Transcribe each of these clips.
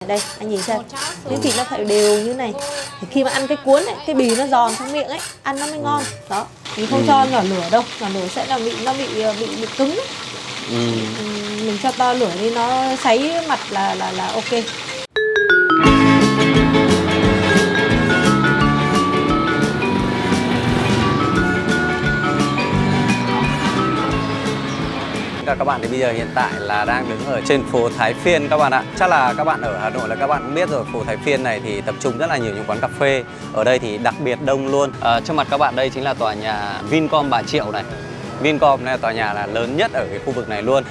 Đây, anh nhìn xem. Miếng thịt nó phải đều như này. Thì khi mà ăn cái cuốn ấy, cái bì nó giòn trong miệng ấy, ăn nó mới ngon. Đó. Mình không cho nhỏ lửa đâu, nhỏ lửa sẽ là bị cứng ấy. Mình cho to lửa đi nó sấy mặt là ok. Các bạn thì bây giờ hiện tại là đang đứng ở trên phố Thái Phiên các bạn ạ. Chắc là các bạn ở Hà Nội là các bạn cũng biết rồi, phố Thái Phiên này thì tập trung rất là nhiều những quán cà phê. Ở đây thì đặc biệt đông luôn. Trước mặt các bạn đây chính là tòa nhà Vincom Bà Triệu này. Vincom này là tòa nhà là lớn nhất ở cái khu vực này luôn.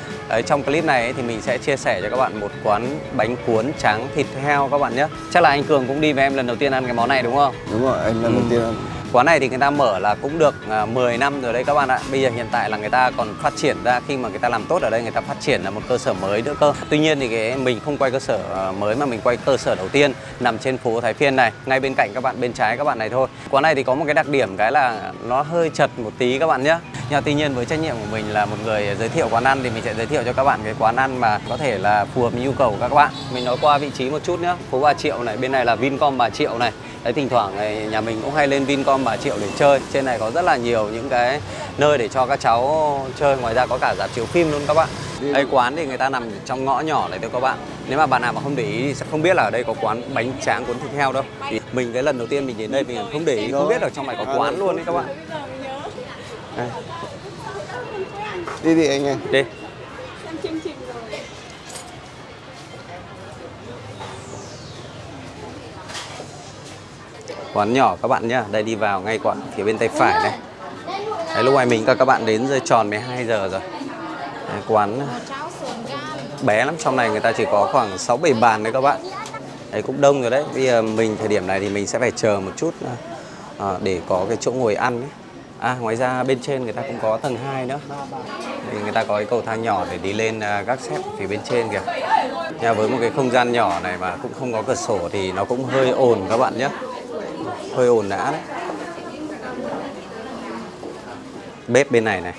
Trong clip này ấy, thì mình sẽ chia sẻ cho các bạn một quán bánh cuốn tráng thịt heo các bạn nhé. Chắc là anh Cường cũng đi với em lần đầu tiên ăn cái món này đúng không? Đúng rồi, anh lần đầu tiên ăn. Quán này thì người ta mở là cũng được 10 năm rồi đấy các bạn ạ. Bây giờ hiện tại là người ta còn phát triển ra, khi mà người ta làm tốt ở đây người ta phát triển là một cơ sở mới nữa cơ. Tuy nhiên thì mình không quay cơ sở mới mà mình quay cơ sở đầu tiên nằm trên phố Thái Phiên này, ngay bên cạnh các bạn, bên trái các bạn này thôi. Quán này thì có một cái đặc điểm cái là nó hơi chật một tí các bạn nhé. Nhưng tuy nhiên với trách nhiệm của mình là một người giới thiệu quán ăn thì mình sẽ giới thiệu cho các bạn cái quán ăn mà có thể là phù hợp với nhu cầu của các bạn. Mình nói qua vị trí một chút nhé. Phố Bà Triệu này, bên này là Vincom Bà Triệu này. Đấy, thỉnh thoảng này, nhà mình cũng hay lên Vincom Bà Triệu để chơi. Trên này có rất là nhiều những cái nơi để cho các cháu chơi. Ngoài ra có cả rạp chiếu phim luôn các bạn. Đây quán thì người ta nằm trong ngõ nhỏ này thôi các bạn. Nếu mà bạn nào mà không để ý thì sẽ không biết là ở đây có quán bánh tráng cuốn thịt heo đâu. Thì mình cái lần đầu tiên mình đến đây mình không để ý, không biết ở trong này có quán luôn đấy các bạn. Đây. Đi anh ơi. Đi. Quán nhỏ các bạn nhá. Đây đi vào ngay quán phía bên tay phải này. Đấy, lúc này mình các bạn đến rơi tròn 12 giờ rồi. Đấy, quán bé lắm, trong này người ta chỉ có khoảng 6-7 bàn đấy các bạn. Đấy cũng đông rồi đấy. Bây giờ mình thời điểm này thì mình sẽ phải chờ một chút để có cái chỗ ngồi ăn ấy. Ngoài ra bên trên người ta cũng có tầng 2 nữa. Thì người ta có cái cầu thang nhỏ để đi lên các xếp phía bên trên kìa. Nhưng với một cái không gian nhỏ này mà cũng không có cửa sổ thì nó cũng hơi ồn các bạn nhé. Hơi ồn đã đấy. Bếp bên này này.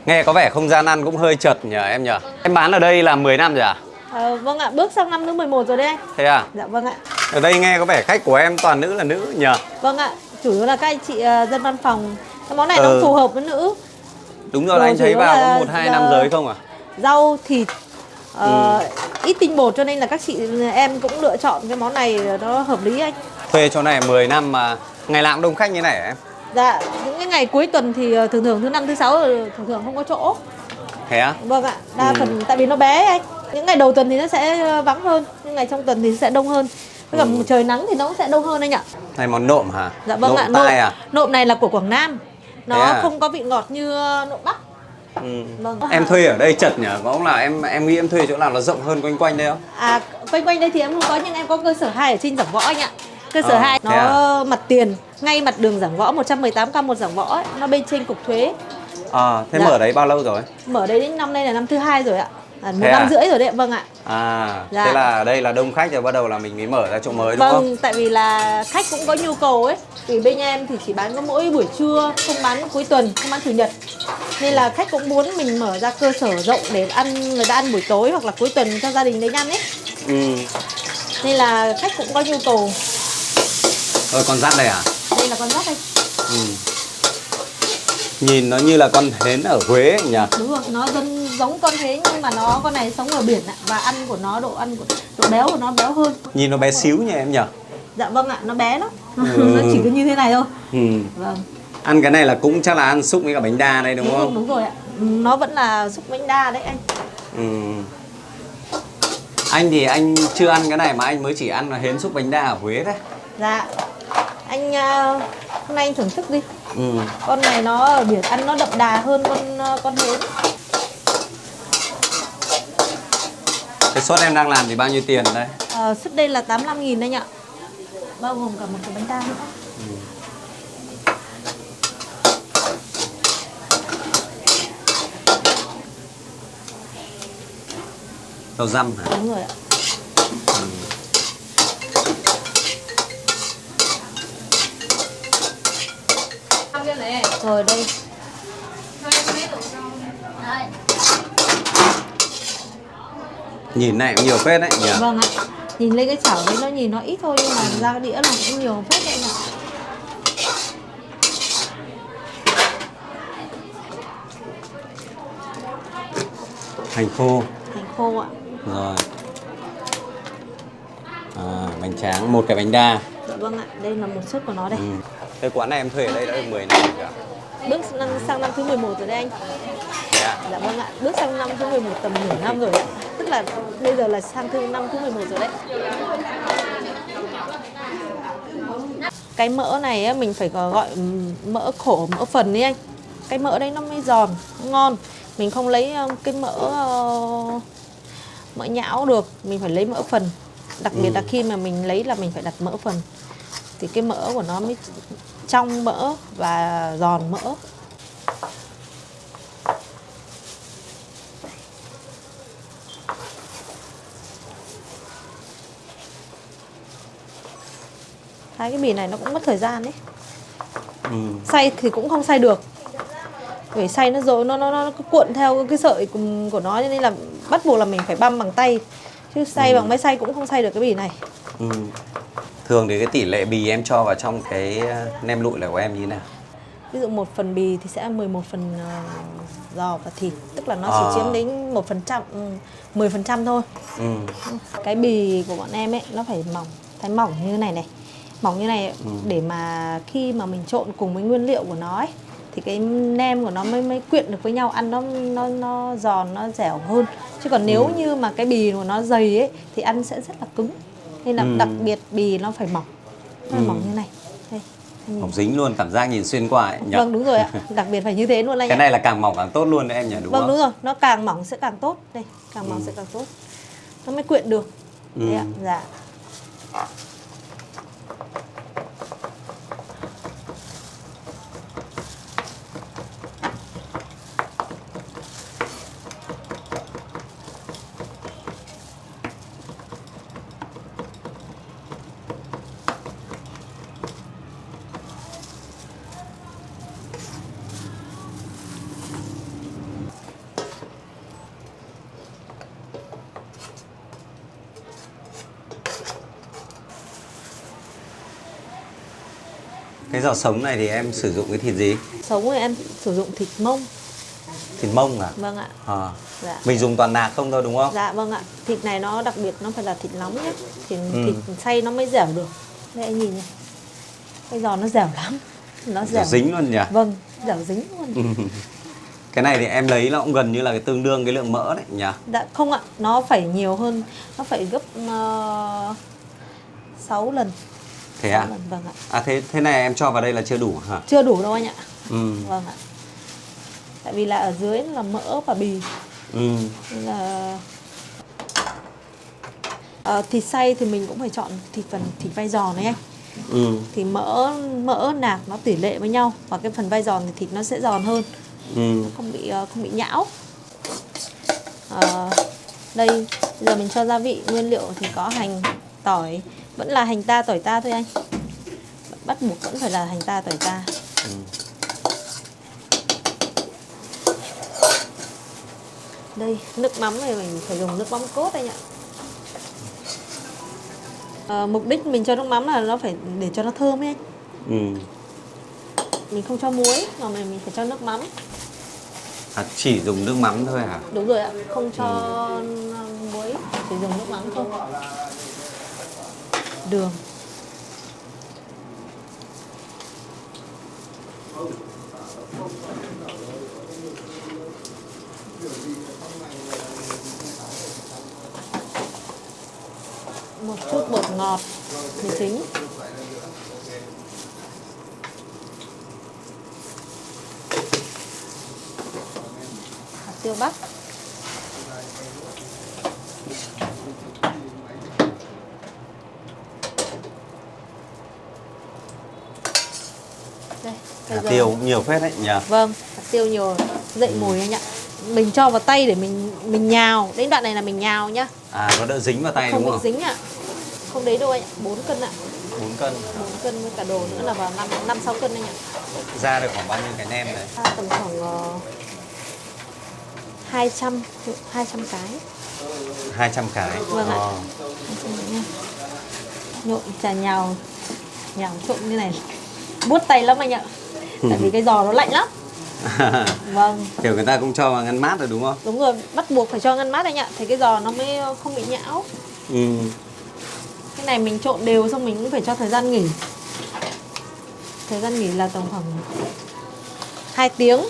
Nghe có vẻ không gian ăn cũng hơi chật nhờ em nhờ. Em bán ở đây là 10 năm rồi à? Vâng ạ, bước sang năm thứ 11 rồi đấy anh. Thế à? Dạ vâng ạ. Ở đây nghe có vẻ khách của em toàn nữ là nữ nhờ. Vâng ạ, chủ yếu là các anh chị dân văn phòng. Cái món này nó phù hợp với nữ. Đúng rồi, anh thấy vào có 1-2 nam giới không à? Rau, thịt, ít tinh bột cho nên là các chị em cũng lựa chọn cái món này nó hợp lý anh. Thuê chỗ này 10 năm mà ngày nào cũng đông khách như này hả em? Dạ, những cái ngày cuối tuần thì thường thường thứ năm, thứ sáu thường không có chỗ. Thế á? Vâng ạ, đa phần tại vì nó bé anh. Những ngày đầu tuần thì nó sẽ vắng hơn, những ngày trong tuần thì sẽ đông hơn. Với cả trời nắng thì nó cũng sẽ đông hơn anh ạ. Này món nộm hả? Dạ vâng ạ, nộm này là của Quảng Nam. Nó không có vị ngọt như nộm Bắc. Vâng. Em thuê ở đây chật nhở? Có là em nghĩ em thuê chỗ nào nó rộng hơn quanh quanh đây không? Quanh quanh đây thì em không có, nhưng em có cơ sở 2 ở trên Giảng Võ anh ạ. Cơ sở 2 nó mặt tiền, ngay mặt đường Giảng Võ, 118 một Giảng Võ ấy, nó bên trên cục thuế. Thế mở đấy bao lâu rồi? Mở đấy đến năm nay là năm thứ 2 rồi ạ. 1 năm rưỡi rồi đấy, vâng ạ. Thế là ở đây là đông khách rồi, bắt đầu là mình mới mở ra chỗ mới đúng không? Vâng, tại vì là khách cũng có nhu cầu ấy. Vì bên em thì chỉ bán có mỗi buổi trưa, không bán cuối tuần, không bán chủ nhật. Nên là khách cũng muốn mình mở ra cơ sở rộng để người ta ăn buổi tối hoặc là cuối tuần cho gia đình đến ăn ấy. Nên là khách cũng có nhu cầu. Rồi con dắt đây à? Đây là con dắt đây. Nhìn nó như là con hến ở Huế nhỉ? Đúng rồi, nó giống con hến nhưng mà con này sống ở biển ạ. Và ăn của nó, độ béo của nó béo hơn. Nhìn nó bé xíu nhỉ em nhỉ? Dạ vâng ạ, nó bé lắm. Nó chỉ có như thế này thôi. Vâng. Ăn cái này là cũng chắc là ăn xúc với cả bánh đa đây đúng không? Đúng rồi ạ. Nó vẫn là xúc bánh đa đấy anh. Anh thì anh chưa ăn cái này mà anh mới chỉ ăn là hến xúc bánh đa ở Huế đấy. Dạ. Anh hôm nay anh thưởng thức đi. Con này nó ở biển ăn nó đậm đà hơn con hến. Cái suất em đang làm thì bao nhiêu tiền đây? Suất đây là 85.000 anh ạ. Bao gồm cả một cái bánh đa nữa. Rau răm hả? Đúng rồi ạ. Rồi đây. Nhìn này cũng nhiều phết đấy nhỉ. Vâng ạ. Nhìn lên cái chảo đấy nó nhìn nó ít thôi nhưng mà ra cái đĩa là cũng nhiều phết đấy ạ. Hành khô. Hành khô ạ. Rồi. Bánh tráng, một cái bánh đa. Dạ vâng ạ, đây là một suất của nó đây. Cái quán này em thuê ở đây đã được 10 năm rồi cả. Bước sang năm thứ 11 rồi đấy anh. Dạ. Dạ vâng ạ, bước sang năm thứ 11 tầm nửa năm rồi ạ. Tức là bây giờ là sang năm thứ 11 rồi đấy. Cái mỡ này á, mình phải gọi mỡ khổ, mỡ phần đi anh. Cái mỡ đấy nó mới giòn, nó ngon. Mình không lấy cái mỡ nhão được, mình phải lấy mỡ phần. Đặc biệt là khi mà mình lấy là mình phải đặt mỡ phần. Thì cái mỡ của nó mới trong mỡ và giòn mỡ. Hai cái bì này nó cũng mất thời gian đấy. Xay thì cũng không xay được. Phải xay nó rồi nó cứ cuộn theo cái sợi của nó, cho nên là bắt buộc là mình phải băm bằng tay. Chứ xay bằng máy xay cũng không xay được cái bì này. Thường thì cái tỷ lệ bì em cho vào trong cái nem lụi là của em như thế nào? Ví dụ 1 phần bì thì sẽ 11 phần giò và thịt. Tức là nó chỉ chiếm đến 1%, 10% thôi. Cái bì của bọn em ấy nó phải mỏng như này này. Mỏng như này để mà khi mà mình trộn cùng với nguyên liệu của nó ấy, thì cái nem của nó mới quyện được với nhau, ăn nó giòn, nó dẻo hơn. Chứ còn nếu như mà cái bì của nó dày ấy thì ăn sẽ rất là cứng. Nên là đặc biệt bì nó phải mỏng. Nó phải mỏng như này. Đây. Mỏng dính luôn, cảm giác nhìn xuyên qua ấy nhỉ? Vâng đúng rồi ạ, đặc biệt phải như thế luôn anh. Cái này là càng mỏng càng tốt luôn đấy em nhỉ, đúng vâng, không? Vâng đúng rồi, nó càng mỏng sẽ càng tốt. Đây, càng mỏng sẽ càng tốt. Nó mới quyện được. Đấy ạ, dạ. Cái giò sống này thì em sử dụng cái thịt gì? Sống thì em sử dụng thịt mông. Thịt mông à? Vâng ạ. Dạ. Mình dùng toàn nạc không thôi đúng không? Dạ vâng ạ. Thịt này nó đặc biệt nó phải là thịt nóng nhé. Thịt xay nó mới dẻo được. Đây anh nhìn này. Cái giò nó dẻo lắm. Nó dẻo dính luôn nhỉ? Vâng, dẻo dính luôn. Cái này thì em lấy nó cũng gần như là cái tương đương cái lượng mỡ đấy nhỉ? Dạ không ạ, nó phải nhiều hơn, nó phải gấp 6 lần. Thế à? Lần, vâng ạ. Thế này em cho vào đây là chưa đủ hả? Chưa đủ đâu anh ạ. Vâng ạ. Tại vì là ở dưới là mỡ và bì. Nên là thịt xay thì mình cũng phải chọn thịt vai giòn này anh. Thì mỡ nạc nó tỷ lệ với nhau, và cái phần vai giòn thì thịt nó sẽ giòn hơn. Nó không bị nhão. Đây bây giờ mình cho gia vị nguyên liệu thì có hành, tỏi, vẫn là hành ta tỏi ta thôi anh. Bắt buộc vẫn phải là hành ta tỏi ta. Đây nước mắm này mình phải dùng nước mắm cốt anh ạ. Mục đích mình cho nước mắm là nó phải để cho nó thơm ấy anh. Mình không cho muối mà mình phải cho nước mắm. Chỉ dùng nước mắm thôi hả? Đúng rồi ạ, không cho muối, chỉ dùng nước mắm thôi. Đường. Một chút bột ngọt mì chính. Hạt tiêu bắc. Đây, hạt tiêu cũng nhiều phết đấy nhỉ? Vâng, hạt tiêu nhiều dậy mùi anh ạ. Mình cho vào tay để mình nhào. Đến đoạn này là mình nhào nhá. Nó đỡ dính vào tay không đúng không? Không bị dính ạ. Không đấy đâu anh ạ, 4 cân ạ. 4 cân. 4 cân với cả đồ nữa là vào 5-6 cân anh ạ. Ra được khoảng bao nhiêu cái nem này? Tầm khoảng 200 cái. 200 cái. Vâng ạ. Nhộn chả nhào trộn như này buốt tay lắm anh ạ. Tại vì cái giò nó lạnh lắm. Vâng. Kiểu người ta cũng cho vào ngăn mát rồi đúng không? Đúng rồi, bắt buộc phải cho ngăn mát anh ạ. Thì cái giò nó mới không bị nhão. Cái này mình trộn đều xong mình cũng phải cho thời gian nghỉ. Thời gian nghỉ là tầm khoảng 2 tiếng.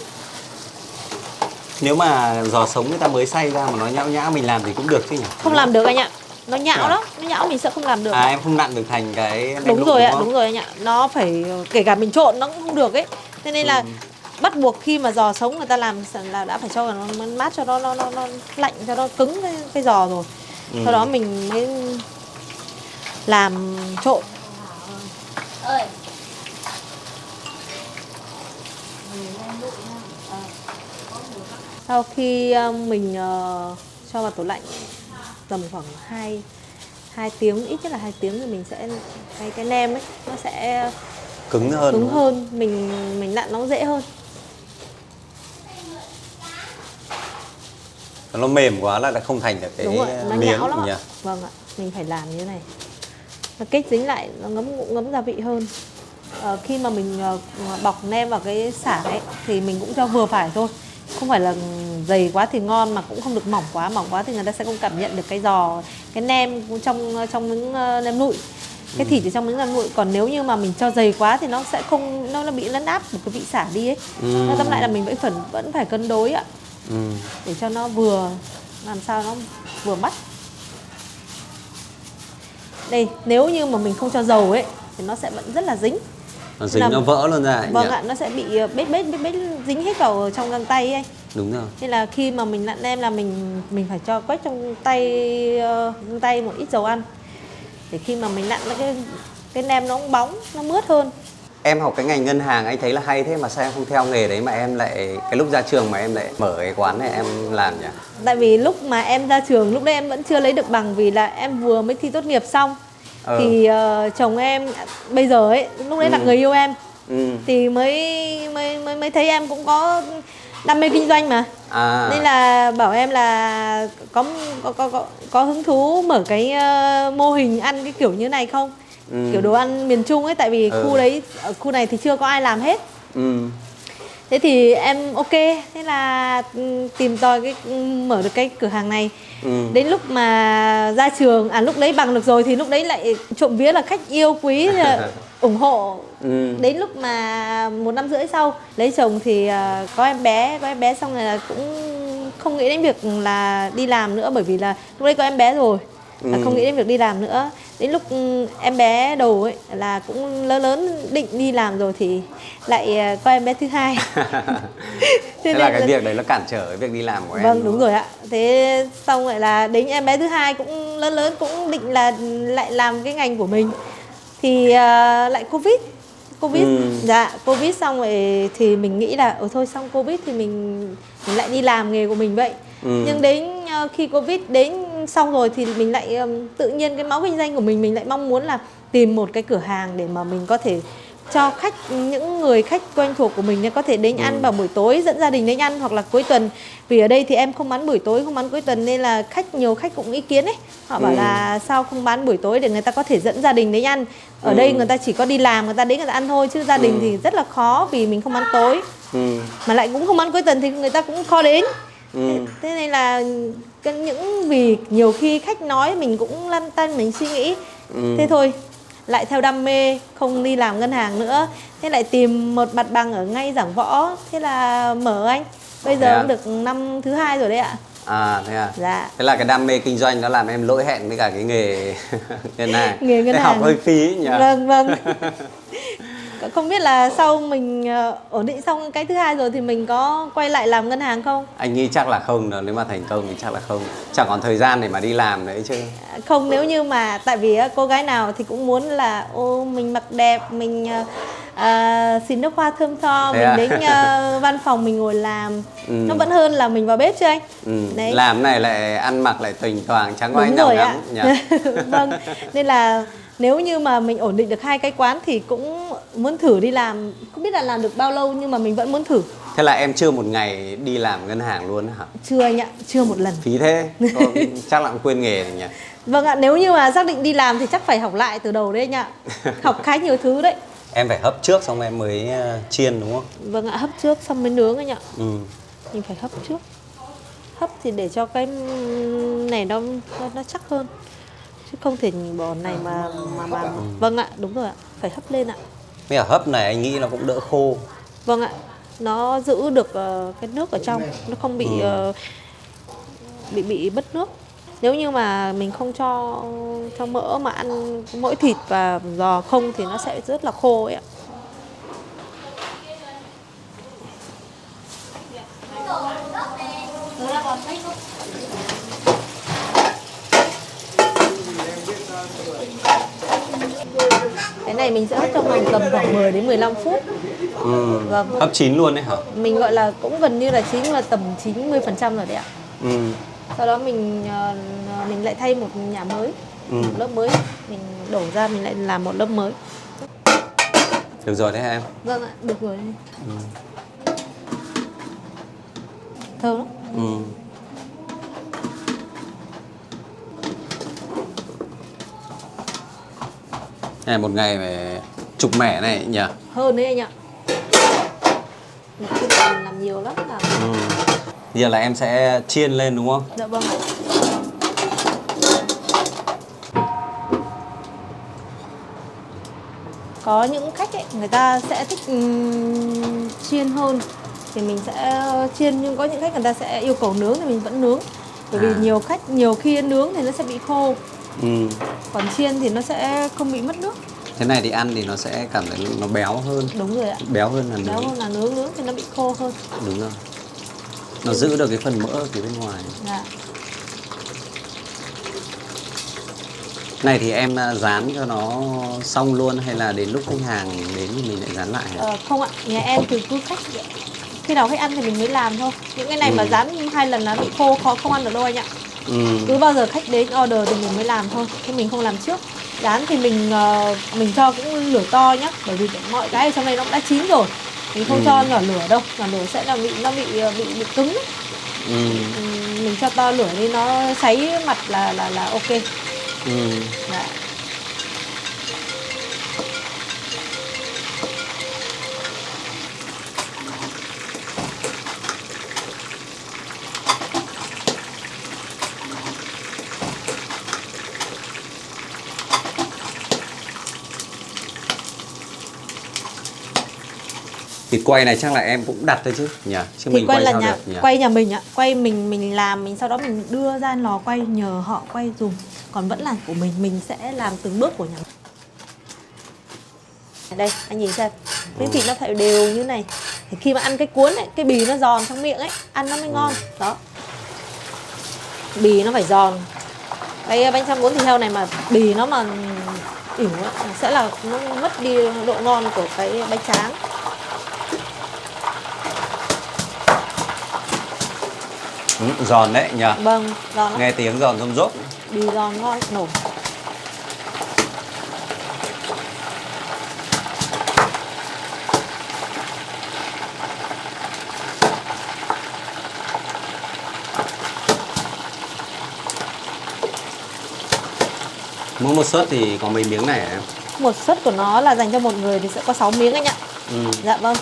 Nếu mà giò sống người ta mới xay ra mà nó nhão nhão mình làm thì cũng được chứ nhỉ? Không làm được anh ạ. Nó nhão lắm, nó nhão mình sẽ không làm được. Em không nặn được thành cái nem đúng lụi, rồi ạ, không? đúng rồi anh ạ. Nó phải kể cả mình trộn nó cũng không được ấy. Thế nên là bắt buộc khi mà giò sống người ta làm là đã phải cho vào nó mát cho nó lạnh cho nó cứng cái giò rồi. Sau đó mình mới làm trộn. Sau khi mình cho vào tủ lạnh tầm khoảng 2 tiếng, ít nhất là 2 tiếng thì mình sẽ cái nem ấy nó sẽ Cứng hơn. cứng hơn, mình nặn nó dễ hơn. Nó mềm quá là không thành được cái Đúng rồi, nó miếng nhão lắm nhỉ? ạ. Vâng ạ, mình phải làm như thế này. Nó kết dính lại, nó ngấm gia vị hơn. Khi mà mình bọc nem vào cái sả ấy thì mình cũng cho vừa phải thôi. Không phải là dày quá thì ngon mà cũng không được mỏng quá thì người ta sẽ không cảm nhận được cái giò, cái nem trong những nem lụi. Cái thịt ở trong những nem lụi. Còn nếu như mà mình cho dày quá thì nó sẽ không, nó bị lấn át một cái vị sả đi ấy. Nó tóm lại là mình vẫn phải cân đối ạ. Để cho nó vừa, làm sao nó vừa mắt. Đây, nếu như mà mình không cho dầu ấy thì nó sẽ vẫn rất là dính. Nó dính, nó vỡ luôn ra. Vâng ạ, nó sẽ bị bết dính hết vào trong găng tay ấy anh. Đúng rồi. Nên là khi mà mình nặn nem là mình phải cho quét trong găng tay một ít dầu ăn. Để khi mà mình nặn cái nem nó cũng bóng, nó mướt hơn. Em học cái ngành ngân hàng anh thấy là hay thế mà sao em không theo nghề đấy mà em lại cái lúc ra trường mà em lại mở cái quán này em làm nhỉ? Tại vì lúc mà em ra trường, lúc đấy em vẫn chưa lấy được bằng vì là em vừa mới thi tốt nghiệp xong. Thì chồng em bây giờ ấy, lúc đấy là người yêu em. Thì mới thấy em cũng có đam mê kinh doanh mà. Nên là bảo em là có hứng thú mở cái mô hình ăn cái kiểu như này không? Kiểu đồ ăn miền Trung ấy, tại vì khu đấy, ở khu này thì chưa có ai làm hết. Thế thì em ok, thế là tìm tòi mở được cái cửa hàng này. Đến lúc mà ra trường, lúc lấy bằng được rồi thì lúc đấy lại trộm vía là khách yêu quý ủng hộ. Đến lúc mà 1 năm rưỡi sau lấy chồng thì có em bé xong rồi là cũng không nghĩ đến việc là đi làm nữa, bởi vì là lúc đấy có em bé rồi. Là không nghĩ đến việc đi làm nữa. Đến lúc em bé đầu ấy là cũng lớn định đi làm rồi thì lại có em bé thứ hai. Thế là cái việc đấy nó cản trở cái việc đi làm của em. Vâng, đúng rồi ạ. Thế xong lại là đến em bé thứ hai cũng lớn cũng định là lại làm cái ngành của mình. Thì lại Covid. Dạ, Covid xong rồi thì mình nghĩ là thôi xong Covid thì mình lại đi làm nghề của mình vậy. Nhưng đến khi Covid đến xong rồi thì mình lại tự nhiên cái máu kinh doanh của mình lại mong muốn là tìm một cái cửa hàng để mà mình có thể cho những người khách quen thuộc của mình có thể đến ăn vào buổi tối, dẫn gia đình đến ăn hoặc là cuối tuần. Vì ở đây thì em không bán buổi tối, không bán cuối tuần nên là nhiều khách cũng ý kiến ấy. Họ bảo là sao không bán buổi tối để người ta có thể dẫn gia đình đến ăn. Ở đây người ta chỉ có đi làm, người ta đến người ta ăn thôi, chứ gia đình thì rất là khó vì mình không bán tối. Mà lại cũng không bán cuối tuần thì người ta cũng khó đến. Thế nên là vì nhiều khi khách nói mình cũng lăn tăn, mình suy nghĩ. Thế thôi, lại theo đam mê, không đi làm ngân hàng nữa. Thế lại tìm một mặt bằng ở ngay Giảng Võ. Thế là mở anh. Bây giờ cũng được năm thứ 2 rồi đấy ạ. Thế à? Dạ. Thế là cái đam mê kinh doanh nó làm em lỗi hẹn với cả cái nghề ngân hàng. Nghề ngân hàng. Học hơi phí nhỉ? Vâng. Không biết là sau mình ổn định xong cái thứ 2 rồi thì mình có quay lại làm ngân hàng không? Anh nghĩ chắc là không, nếu mà thành công thì chắc là không. Chẳng còn thời gian để mà đi làm đấy chứ. Không, nếu như mà tại vì cô gái nào thì cũng muốn là mình mặc đẹp, mình xịt nước hoa thơm tho, mình đến văn phòng mình ngồi làm. Nó vẫn hơn là mình vào bếp chứ anh. Đấy. Làm này lại ăn mặc lại thỉnh thoảng chẳng có anh nào ngắm nhỉ? Vâng, nên là nếu như mà mình ổn định được 2 cái quán thì cũng muốn thử đi làm. Không biết là làm được bao lâu nhưng mà mình vẫn muốn thử. Thế là em chưa một ngày đi làm ngân hàng luôn hả? Chưa anh ạ, chưa một lần. Phí thế, chắc là cũng quên nghề rồi nhỉ? Vâng ạ, nếu như mà xác định đi làm thì chắc phải học lại từ đầu đấy anh ạ. Học khá nhiều thứ đấy. Em phải hấp trước xong em mới chiên đúng không? Vâng ạ, hấp trước xong mới nướng anh ạ. Ừ. Mình phải hấp trước. Hấp thì để cho cái này nó chắc hơn. Chứ không thể bỏ này mà Vâng ạ, đúng rồi ạ, phải hấp lên ạ. Với cả hấp này anh nghĩ nó cũng đỡ khô. Vâng ạ, nó giữ được cái nước ở trong, nó không bị bị mất nước. Nếu như mà mình không cho mỡ mà ăn mỗi thịt và giò không thì nó sẽ rất là khô ấy ạ. Cái này mình sẽ hấp trong vòng tầm khoảng 10 đến 15 phút. Vâng. Hấp chín luôn đấy hả? Mình gọi là cũng gần như là chín, nhưng mà tầm 90% rồi đấy ạ. Sau đó mình lại thay một nhả mới, một lớp mới, mình đổ ra mình lại làm một lớp mới. Được rồi đấy em. Vâng ạ, được rồi. Thơm lắm. Này một ngày phải chục mẻ này nhỉ? Hơn đấy anh ạ. Một khi làm nhiều lắm là... Giờ là em sẽ chiên lên đúng không? Dạ vâng. Có những khách ấy, người ta sẽ thích chiên hơn thì mình sẽ chiên, nhưng có những khách người ta sẽ yêu cầu nướng thì mình vẫn nướng. Bởi vì nhiều khi nướng thì nó sẽ bị khô. Còn chiên thì nó sẽ không bị mất nước. Thế này thì ăn thì nó sẽ cảm thấy nó béo hơn. Đúng rồi ạ. Béo hơn là nướng. Béo hơn là nướng thì nó bị khô hơn. Đúng rồi. Nó giữ được cái phần mỡ ở phía bên ngoài. Dạ. Này thì em rán cho nó xong luôn hay là đến lúc khách hàng đến thì mình lại rán lại hả? Không ạ, nhà em thì cứ khách khi nào khách ăn thì mình mới làm thôi. Những cái này mà rán 2 lần là bị khô, khó không ăn được đâu anh ạ. Cứ bao giờ khách đến order thì mình mới làm thôi, chứ mình không làm trước. Rán thì mình cho cũng lửa to nhá, bởi vì mọi cái ở trong này nó cũng đã chín rồi. Mình không cho nhỏ lửa đâu, nhỏ lửa sẽ là bị cứng. Mình cho to lửa đi, nó cháy mặt là ok. Dạ. Thì quay này chắc là em cũng đặt thôi chứ nhỉ? Chứ Thì mình quay là sao nhà được nhỉ? quay nhà mình ạ, quay mình làm, mình sau đó mình đưa ra lò quay nhờ họ quay dùng. Còn vẫn là của mình sẽ làm từng bước của nhà mình. Đây, anh nhìn xem, miếng thịt nó phải đều như này. Thì khi mà ăn cái cuốn ấy, cái bì nó giòn trong miệng ấy, ăn nó mới ngon. Đó. Bì nó phải giòn. Cái bánh tráng cuốn thịt heo này mà bì nó mà ỉu ấy, sẽ là nó mất đi độ ngon của cái bánh tráng. Giòn đấy nhỉ? Vâng, giòn lắm. Nghe tiếng giòn rôm rốp. Bì giòn ngon nổi. Mỗi một suất thì có mấy miếng này hả em? Một suất của nó là dành cho một người thì sẽ có 6 miếng anh ạ. Dạ vâng.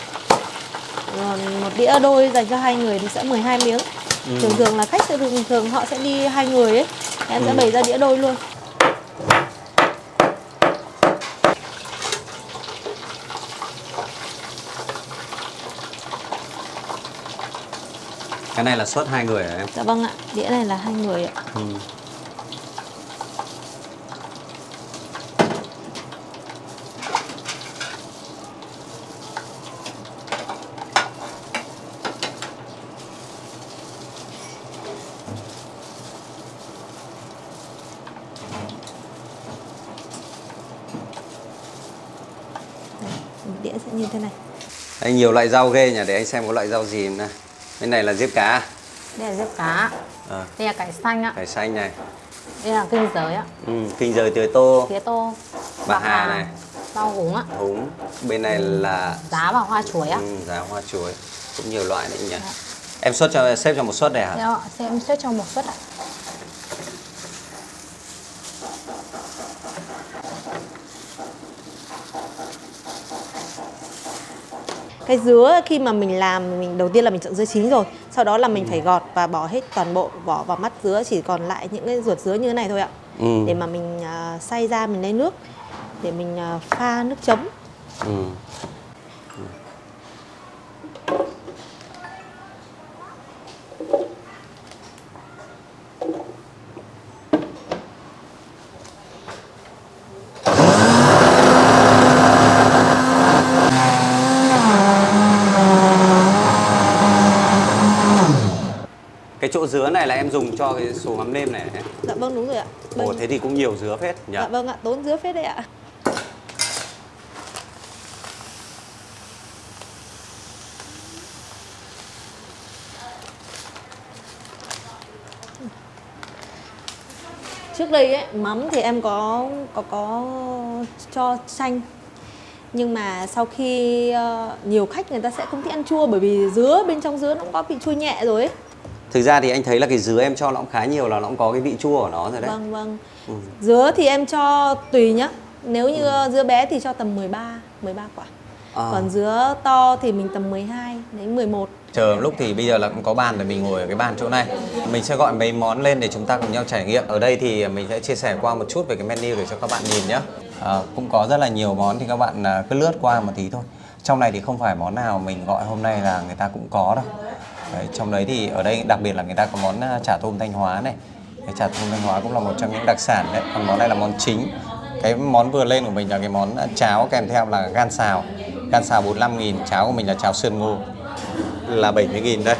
Còn một đĩa đôi dành cho 2 người thì sẽ 12 miếng. Thường là khách thường họ sẽ đi 2 người ấy. Em sẽ bày ra đĩa đôi luôn. Cái này là suất 2 người hả em? Dạ vâng ạ, đĩa này là 2 người ạ. Đĩa sẽ như thế này. Đây nhiều loại rau ghê nhỉ, để anh xem có loại rau gì này. Bên này là diếp cá. Đây là diếp cá. Đây là cải xanh ạ. Cải xanh này. Đây là kinh giới ạ. Kinh giới tía tô. Tía tô. Bạc hà này. Rau húng ạ. Húng. Bên này là Giá và hoa chuối ạ. giá hoa chuối. Cũng nhiều loại đấy nhỉ. Dạ. Em xếp cho một suất này hả? Dạ, em xếp cho một suất ạ. Cái dứa khi mà mình làm, mình đầu tiên là mình chọn dứa chín rồi, sau đó là mình phải gọt và bỏ hết toàn bộ vỏ và mắt dứa, chỉ còn lại những cái ruột dứa như thế này thôi ạ. Để mà mình xay ra, mình lấy nước để mình pha nước chấm. Cái chỗ dứa này là em dùng cho cái số mắm nêm này. Dạ vâng, đúng rồi ạ. Ồ, thế thì cũng nhiều dứa phết nhỉ? Dạ vâng ạ, tốn dứa phết đấy ạ. Trước đây ấy, mắm thì em có cho chanh. Nhưng mà sau khi nhiều khách người ta sẽ không thích ăn chua, bởi vì dứa, bên trong dứa nó cũng có vị chua nhẹ rồi ấy. Thực ra thì anh thấy là cái dứa em cho nó cũng khá nhiều, là nó cũng có cái vị chua của nó rồi đấy. Vâng, vâng. Dứa thì em cho tùy nhá. Nếu như dứa bé thì cho tầm 13 quả. Còn dứa to thì mình tầm 12 đến 11. Chờ lúc thì bây giờ là cũng có bàn để mình ngồi ở cái bàn chỗ này. Mình sẽ gọi mấy món lên để chúng ta cùng nhau trải nghiệm. Ở đây thì mình sẽ chia sẻ qua một chút về cái menu để cho các bạn nhìn nhé. Cũng có rất là nhiều món thì các bạn cứ lướt qua một tí thôi. Trong này thì không phải món nào mình gọi hôm nay là người ta cũng có đâu. Đấy, trong đấy thì ở đây đặc biệt là người ta có món chả tôm Thanh Hóa này. Cái chả tôm Thanh Hóa cũng là một trong những đặc sản đấy. Còn món này là món chính. Cái món vừa lên của mình là cái món cháo kèm theo là gan xào. Gan xào 45.000, cháo của mình là cháo sườn ngô là 70.000 đây.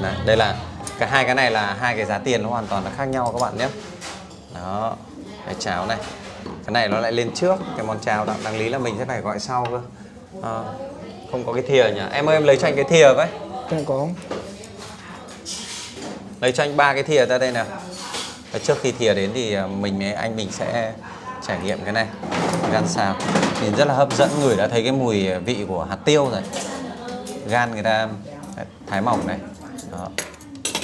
Đấy, đây là hai cái này là hai cái giá tiền nó hoàn toàn là khác nhau các bạn nhé. Đó, cái cháo này. Cái này nó lại lên trước, cái món cháo đáng lý là mình sẽ phải gọi sau cơ. Không có cái thìa nhỉ? Em ơi, em lấy cho anh cái thìa với. Không có. Lấy cho anh 3 cái thìa ra đây nào. Và trước khi thìa đến thì anh mình sẽ trải nghiệm cái này. Gan xào nhìn rất là hấp dẫn, người đã thấy cái mùi vị của hạt tiêu rồi. Gan người ta thái mỏng này. Đó.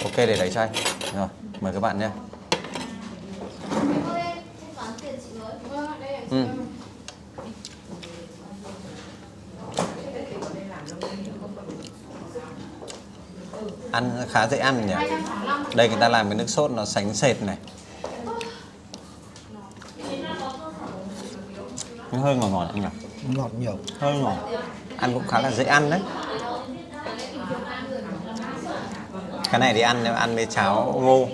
Ok, để lấy cho anh. Rồi, mời các bạn nhé. Ăn khá dễ ăn nhỉ. Đây người ta làm cái nước sốt nó sánh sệt này. Nó hơi ngọt ngọt anh nhỉ? Ngọt nhiều. Hơi ngọt. Ăn cũng khá là dễ ăn đấy. Cái này thì ăn với cháo ngô.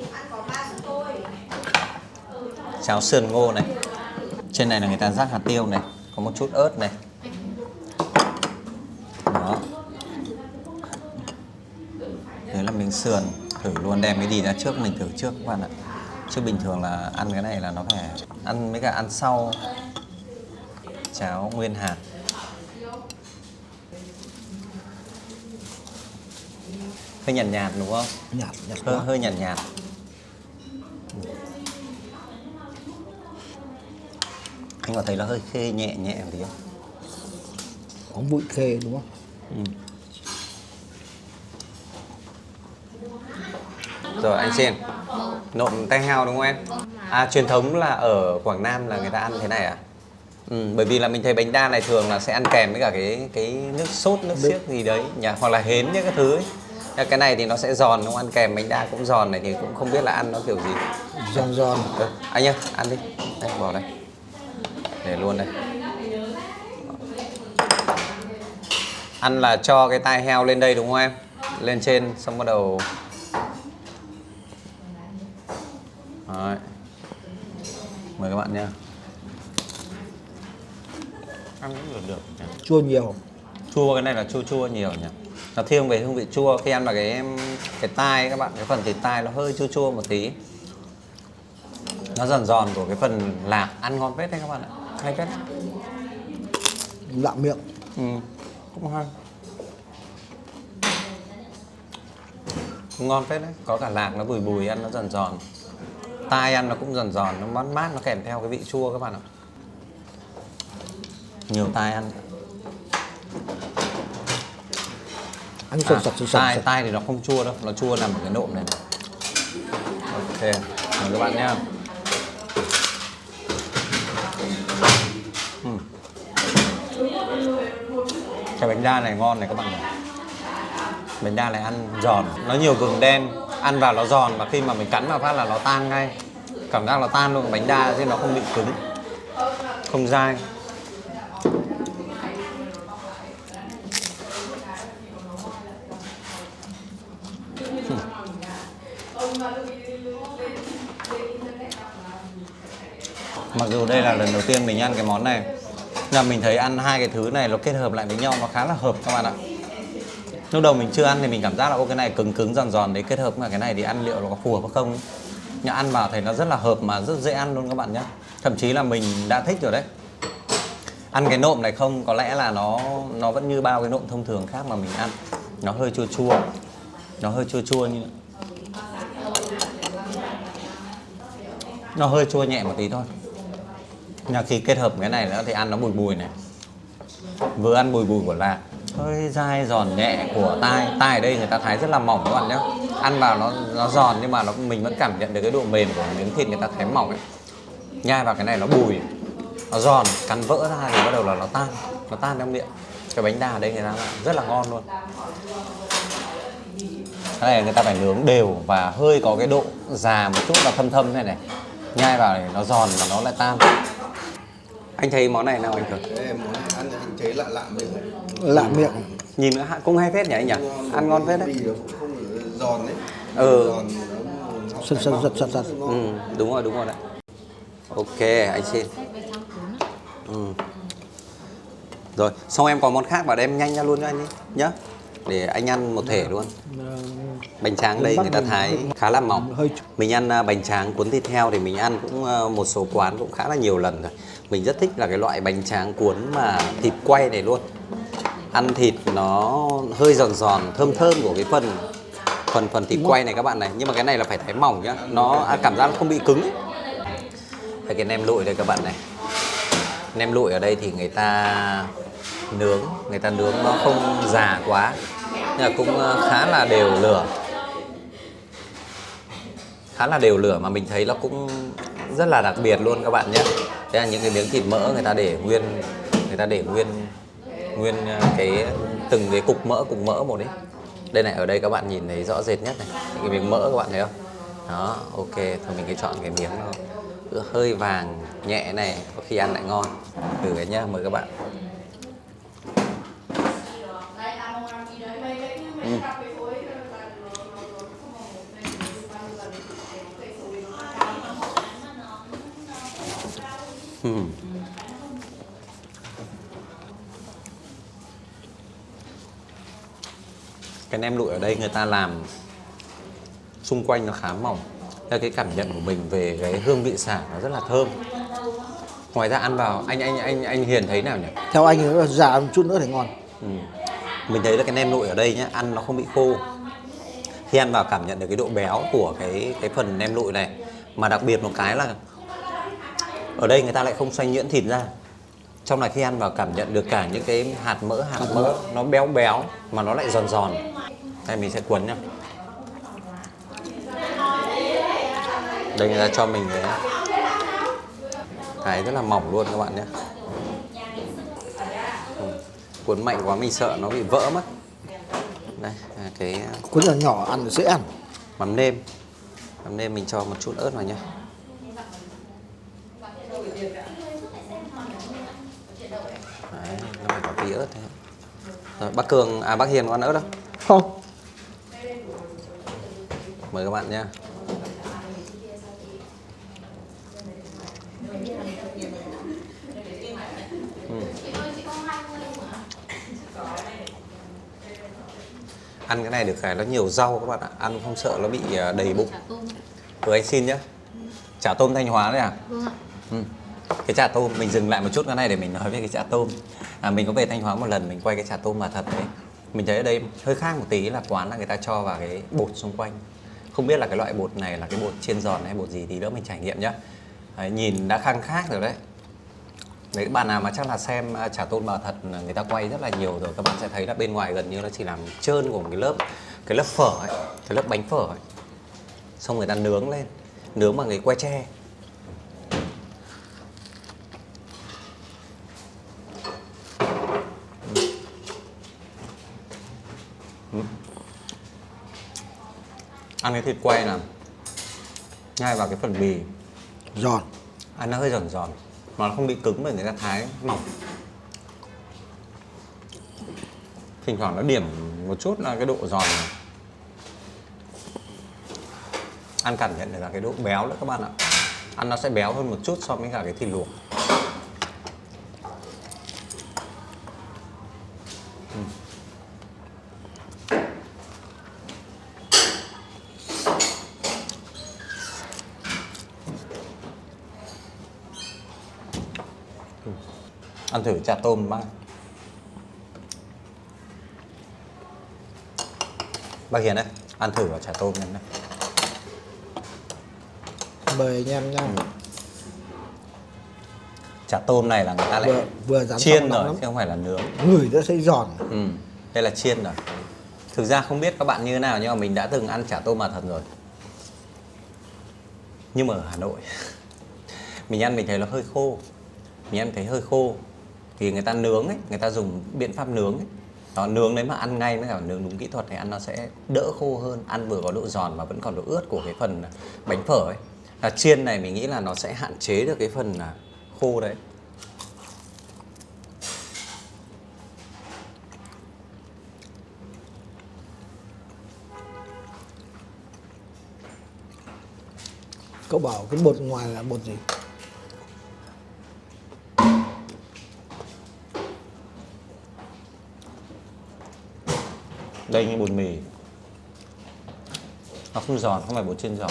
Cháo sườn ngô này. Trên này là người ta rắc hạt tiêu này, có một chút ớt này. Đó. Thế là miếng sườn, thử luôn, đem cái gì ra trước mình thử trước các bạn ạ. Chứ bình thường là ăn cái này là nó phải ăn với cả ăn sau. Cháo nguyên hạt. Hơi nhạt nhạt đúng không? Nhạt Hơi nhạt nhạt. Anh có thấy nó hơi khê nhẹ nhẹ một tí không? Có bụi khê đúng không? Rồi anh xin. Nộm tay heo đúng không em? Truyền thống là ở Quảng Nam là người ta ăn thế này à? Bởi vì là mình thấy bánh đa này thường là sẽ ăn kèm với cả cái nước sốt, nước xiếc gì đấy nhỉ? Hoặc là hến những cái thứ ấy. Cái này thì nó sẽ giòn, không ăn kèm bánh đa cũng giòn này thì cũng không biết là ăn nó kiểu gì. Giòn. Anh ơi, ăn đi. Đây, bỏ đây. Để luôn đây. Ăn là cho cái tai heo lên đây đúng không em? Lên trên xong bắt đầu. Đấy. Mời các bạn nha. Ăn cũng được nhỉ? Chua nhiều. Chua, cái này là chua nhiều nhỉ? Nó thiên về hương vị chua. Khi ăn vào cái tai các bạn, cái phần thịt tai nó hơi chua một tí. Nó giòn của cái phần lạc, ăn ngon phết đấy các bạn ạ. Hay phết. Lạ miệng. Cũng hay. Ngon phết đấy, có cả lạc nó bùi ăn nó giòn. Tai ăn nó cũng giòn, nó mát, nó kèm theo cái vị chua các bạn ạ. Nhiều tai ăn. Ăn sần sật sần tai sật. tai thì nó không chua đâu, nó chua nằm ở cái nộm này. Ok, mời các bạn nhá. Cái bánh đa này ngon này các bạn này. Bánh đa này ăn giòn, nó nhiều gừng đen, ăn vào nó giòn mà khi mà mình cắn vào phát là nó tan ngay. Cảm giác nó tan luôn, bánh đa chứ nó không bị cứng, không dai. Mặc dù đây là lần đầu tiên mình ăn cái món này, nhưng mà mình thấy ăn hai cái thứ này nó kết hợp lại với nhau nó khá là hợp các bạn ạ. Lúc đầu mình chưa ăn thì mình cảm giác là ô cái này cứng cứng giòn giòn đấy, kết hợp với cái này thì ăn liệu nó có phù hợp hay không. Nhưng ăn vào thấy nó rất là hợp mà rất dễ ăn luôn các bạn nhé. Thậm chí là mình đã thích rồi đấy. Ăn cái nộm này không, có lẽ là nó vẫn như bao cái nộm thông thường khác mà mình ăn. Nó hơi chua chua. Nó hơi chua chua như nó hơi chua nhẹ một tí thôi. Nhưng khi kết hợp cái này nữa thì ăn nó bùi bùi này. Vừa ăn bùi bùi của lạc, hơi dai giòn nhẹ của tai. Tai ở đây người ta thái rất là mỏng các bạn nhé. Ăn vào nó giòn nhưng mà mình vẫn cảm nhận được cái độ mềm của miếng thịt người ta thái mỏng ấy. Nhai vào cái này nó bùi, nó giòn, cắn vỡ ra thì bắt đầu là nó tan trong miệng. Cái bánh đa ở đây người ta rất là ngon luôn. Cái này người ta phải nướng đều và hơi có cái độ già một chút là thâm thâm này này. Nhai vào thì nó giòn và nó lại tan. Anh thấy món này nào anh Cường? Món này ăn thì thấy lạ lạ miệng. Lạ miệng. Nhìn nó cũng hay phết nhỉ anh nhỉ? Ăn ngon phết đấy. Vì nó cũng không giòn đấy. Ừ. Sần sần sật sật sật. Đúng rồi đấy. Ok, anh xin. Rồi, xong em có món khác bảo đem nhanh ra luôn cho anh đi nhá. Để anh ăn một thể luôn. Bánh tráng đây người ta thái khá là mỏng. Mình ăn bánh tráng cuốn thịt heo thì mình ăn cũng một số quán cũng khá là nhiều lần rồi. Mình rất thích là cái loại bánh tráng cuốn mà thịt quay này luôn. Ăn thịt nó hơi giòn giòn, thơm thơm của cái phần thịt quay này các bạn này. Nhưng mà cái này là phải thái mỏng nhá. Nó cảm giác nó không bị cứng ấy. Cái nem lụi đây các bạn này. Nem lụi ở đây thì người ta nướng nó không già quá, nhưng mà cũng khá là đều lửa mà mình thấy nó cũng rất là đặc biệt luôn các bạn nhé. Đây là những cái miếng thịt mỡ người ta để nguyên cái từng cái cục mỡ một đấy. Đây này, ở đây các bạn nhìn thấy rõ rệt nhất này, những cái miếng mỡ các bạn thấy không? Đó, ok, thôi mình cứ chọn cái miếng nó hơi vàng nhẹ này, có khi ăn lại ngon. Thử cái nhá, mời các bạn. Cái nem lụi ở đây người ta làm xung quanh nó khá mỏng. Theo cái cảm nhận của mình về cái hương vị xả nó rất là thơm. Ngoài ra ăn vào anh Hiền thấy nào nhỉ? Theo anh nó già một chút nữa thì ngon. Mình thấy là cái nem lụi ở đây nhá, ăn nó không bị khô. Khi ăn vào cảm nhận được cái độ béo của cái phần nem lụi này. Mà đặc biệt một cái là ở đây người ta lại không xay nhuyễn thịt ra. Trong này khi ăn vào cảm nhận được cả những cái hạt mỡ nó béo mà nó lại giòn giòn. Đây mình sẽ cuốn nhá. Đây người ta cho mình cái rất là mỏng luôn các bạn nhé. Cuốn mạnh quá mình sợ nó bị vỡ mất. Đây cái Cuốn nhỏ nhỏ ăn dễ ăn. mắm nêm mình cho một chút ớt vào nhé. Đấy, nó phải có tí ớt thế. Rồi, bác Hiền có ăn ớt không? Không. Mời các bạn nhé. Ăn cái này được cái nó nhiều rau các bạn ạ. Ăn không sợ nó bị đầy bụng. Anh xin nhé. Chả tôm Thanh Hóa đấy à? Vâng ạ. Cái chả tôm, mình dừng lại một chút cái này để mình nói về cái chả tôm. Mình có về Thanh Hóa một lần, mình quay cái chả tôm mà thật đấy. Mình thấy ở đây hơi khác một tí là quán là người ta cho vào cái bột xung quanh. Không biết là cái loại bột này là cái bột chiên giòn hay bột gì thì đỡ mình trải nghiệm nhá. Đấy, nhìn đã khăng khác rồi đấy. Đấy, các bạn nào mà chắc là xem chả tôm bò thật người ta quay rất là nhiều rồi, các bạn sẽ thấy là bên ngoài gần như nó chỉ làm trơn của một cái lớp phở ấy, cái lớp bánh phở ấy. Xong người ta nướng lên, nướng bằng cái que tre. Ăn cái thịt quay là nhai vào cái phần bì Giòn. ăn nó hơi giòn giòn mà nó không bị cứng bởi người ta thái mỏng. Thỉnh thoảng nó điểm một chút là cái độ giòn này. Ăn cảm nhận được là cái độ béo nữa các bạn ạ. Ăn nó sẽ béo hơn một chút so với cả cái thịt luộc. Ăn thử chả tôm bác Hiền đây, ăn thử vào chả tôm em đây. Mời anh em nha. Chả tôm này là người ta lại Vừa rán chiên xong rồi lắm. chứ không phải là nướng. Người ta thấy giòn. Đây là chiên rồi. Thực ra không biết các bạn như thế nào nhưng mà mình đã từng ăn chả tôm mà thật rồi. Nhưng mà ở Hà Nội mình ăn mình thấy nó hơi khô. Mình ăn thấy hơi khô. Thì người ta nướng ấy, người ta dùng biện pháp nướng ấy. Đó, nướng đấy mà ăn ngay với cả nướng đúng kỹ thuật thì ăn nó sẽ đỡ khô hơn, ăn vừa có độ giòn mà vẫn còn độ ướt của cái phần bánh phở ấy. Là chiên này mình nghĩ là nó sẽ hạn chế được cái phần khô đấy. Cậu bảo cái bột ngoài là bột gì? Đây như bột mì. Nó không giòn, không phải bột chiên giòn.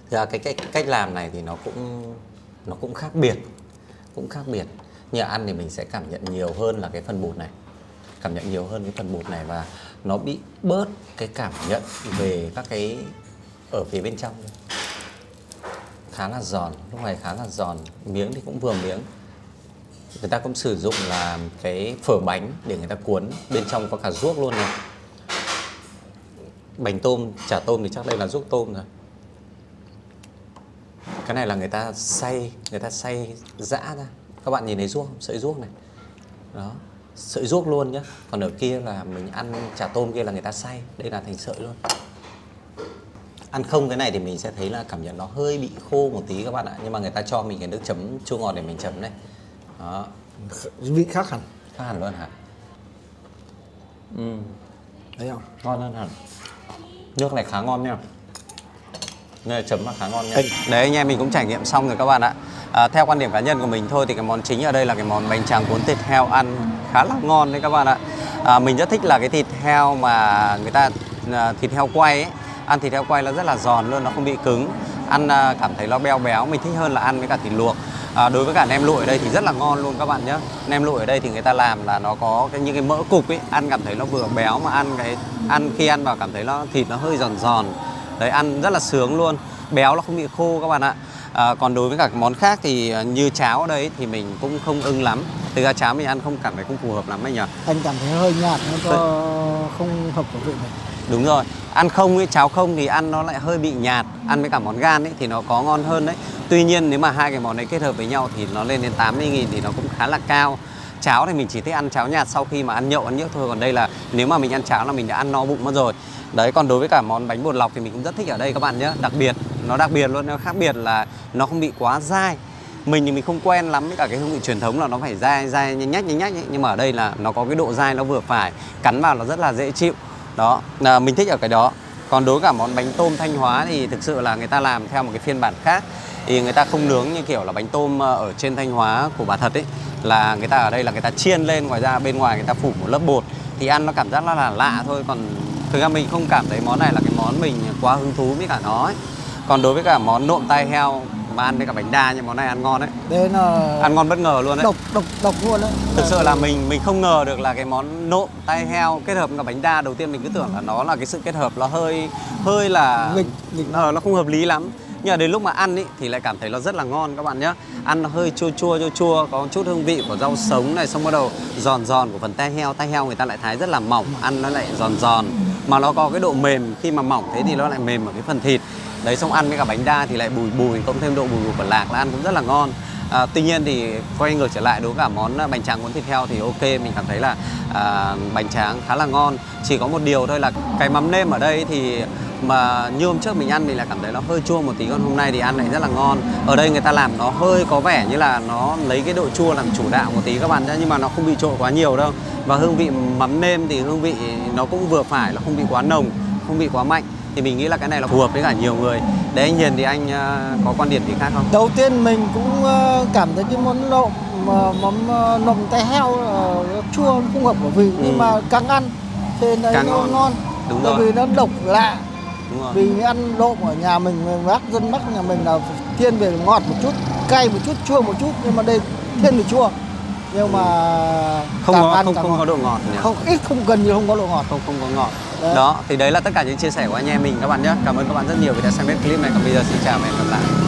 Thực ra cái cách làm này thì nó cũng khác biệt. Cũng khác biệt. Nhưng mà ăn thì mình sẽ cảm nhận nhiều hơn là cái phần bột này. Cảm nhận nhiều hơn cái phần bột này và nó bị bớt cái cảm nhận về các cái ở phía bên trong. Khá là giòn, lúc này khá là giòn. Miếng thì cũng vừa miếng. Người ta cũng sử dụng là cái phở bánh để người ta cuốn. Bên trong có cả ruốc luôn này. Bánh tôm, chả tôm thì chắc đây là ruốc tôm rồi. Cái này là người ta xay giã ra. Các bạn nhìn thấy ruốc không? Sợi ruốc này. Đó, sợi ruốc luôn nhá. Còn ở kia là mình ăn chả tôm kia là người ta xay. Đây là thành sợi luôn. Ăn không cái này thì mình sẽ thấy là cảm nhận nó hơi bị khô một tí các bạn ạ. Nhưng mà người ta cho mình cái nước chấm chua ngọt để mình chấm này. Đó. Vị khác hẳn. Khác hẳn luôn hả? Thấy không? Ngon hơn hẳn. Nước này khá ngon nha. Nơi chấm là khá ngon nha. Đấy anh em mình cũng trải nghiệm xong rồi các bạn ạ. Theo quan điểm cá nhân của mình thôi thì cái món chính ở đây là cái món bánh tráng cuốn thịt heo ăn khá là ngon đấy các bạn ạ. Mình rất thích là cái thịt heo mà người ta thịt heo quay ấy. Ăn thịt heo quay nó rất là giòn luôn, nó không bị cứng. Ăn cảm thấy nó béo béo, mình thích hơn là ăn với cả thịt luộc. Đối với cả nem lụi ở đây thì rất là ngon luôn các bạn nhé. Nem lụi ở đây thì người ta làm là nó có những cái mỡ cục ấy, ăn cảm thấy nó vừa béo mà khi ăn vào cảm thấy thịt nó hơi giòn giòn. Đấy, ăn rất là sướng luôn, béo nó không bị khô các bạn ạ. Còn đối với cả món khác thì như cháo ở đây thì mình cũng không ưng lắm. Thực ra cháo mình ăn không cảm thấy không phù hợp lắm anh nhỉ. Anh cảm thấy hơi nhạt, nó không hợp khẩu vị mình. Đúng rồi, ăn không ấy, cháo không thì ăn nó lại hơi bị nhạt. Ăn với cả món gan ấy thì nó có ngon hơn đấy. Tuy nhiên nếu mà hai cái món đấy kết hợp với nhau thì nó lên đến 80.000 thì nó cũng khá là cao. Cháo thì mình chỉ thích ăn cháo nhạt sau khi mà ăn nhậu ăn nhớt thôi. Còn đây là nếu mà mình ăn cháo là mình đã ăn no bụng mất rồi. Đấy, còn đối với cả món bánh bột lọc thì mình cũng rất thích ở đây các bạn nhé. Đặc biệt luôn, nó khác biệt là nó không bị quá dai. Mình thì mình không quen lắm với cả cái hương vị truyền thống là nó phải dai nhanh nhách ấy. Nhưng mà ở đây là nó có cái độ dai nó vừa phải, cắn vào nó rất là dễ chịu. Đó, là mình thích ở cái đó. Còn đối với cả món bánh tôm Thanh Hóa thì thực sự là người ta làm theo một cái phiên bản khác. Thì người ta không nướng như kiểu là bánh tôm ở trên Thanh Hóa của bà thật ấy. Là người ta ở đây là người ta chiên lên, ngoài ra bên ngoài người ta phủ một lớp bột. Thì ăn nó cảm giác là lạ thôi. Còn thực ra mình không cảm thấy món này là cái món mình quá hứng thú với cả nó ấy. Còn đối với cả món nộm tai heo mà ăn với cả bánh đa, nhưng món này ăn ngon đấy. Đây là ăn ngon bất ngờ luôn đấy. Độc luôn đấy. Thực sự là mình không ngờ được là cái món nộm tai heo kết hợp với cả bánh đa. Đầu tiên mình cứ tưởng là nó là cái sự kết hợp nó hơi là nghịch. Nó không hợp lý lắm. Nhưng mà đến lúc mà ăn ý, thì lại cảm thấy nó rất là ngon các bạn nhé. Ăn nó hơi chua chua, có chút hương vị của rau sống này, xong bắt đầu giòn giòn của phần tai heo. Tai heo người ta lại thái rất là mỏng, ăn nó lại giòn giòn. Mà nó có cái độ mềm, khi mà mỏng thế thì nó lại mềm ở cái phần thịt. Đấy, xong ăn với cả bánh đa thì lại bùi bùi, cộng thêm độ bùi bùi của lạc là ăn cũng rất là ngon. Tuy nhiên thì quay ngược trở lại đối với cả món bánh tráng cuốn thịt heo thì ok, mình cảm thấy là bánh tráng khá là ngon. Chỉ có một điều thôi là cái mắm nêm ở đây thì mà như hôm trước mình ăn thì là cảm thấy nó hơi chua một tí, còn hôm nay thì ăn lại rất là ngon. Ở đây người ta làm nó hơi có vẻ như là nó lấy cái độ chua làm chủ đạo một tí các bạn nhé, nhưng mà nó không bị trộn quá nhiều đâu. Và hương vị mắm nêm thì hương vị nó cũng vừa phải, nó không bị quá nồng, không bị quá mạnh. Thì mình nghĩ là cái này là phù hợp với cả nhiều người. Đấy, anh Hiền thì anh có quan điểm gì khác không? Đầu tiên mình cũng cảm thấy cái món nộm tai heo nó chua, nó không hợp khẩu vị. Nhưng mà càng ăn thì nó ngon. Đúng Bởi rồi. vì nó độc lạ. Đúng rồi. Vì ăn nộm ở nhà mình, dân Bắc nhà mình là thiên về ngọt một chút, cay một chút, chua một chút. Nhưng mà đây thiên về chua. Nhưng mà Không càng ăn có độ ngọt nhỉ? Không gần như không có độ ngọt. Không có ngọt. Đấy. Đó, thì đấy là tất cả những chia sẻ của anh em mình các bạn nhé. Cảm ơn các bạn rất nhiều vì đã xem hết clip này. Còn bây giờ xin chào và hẹn gặp lại.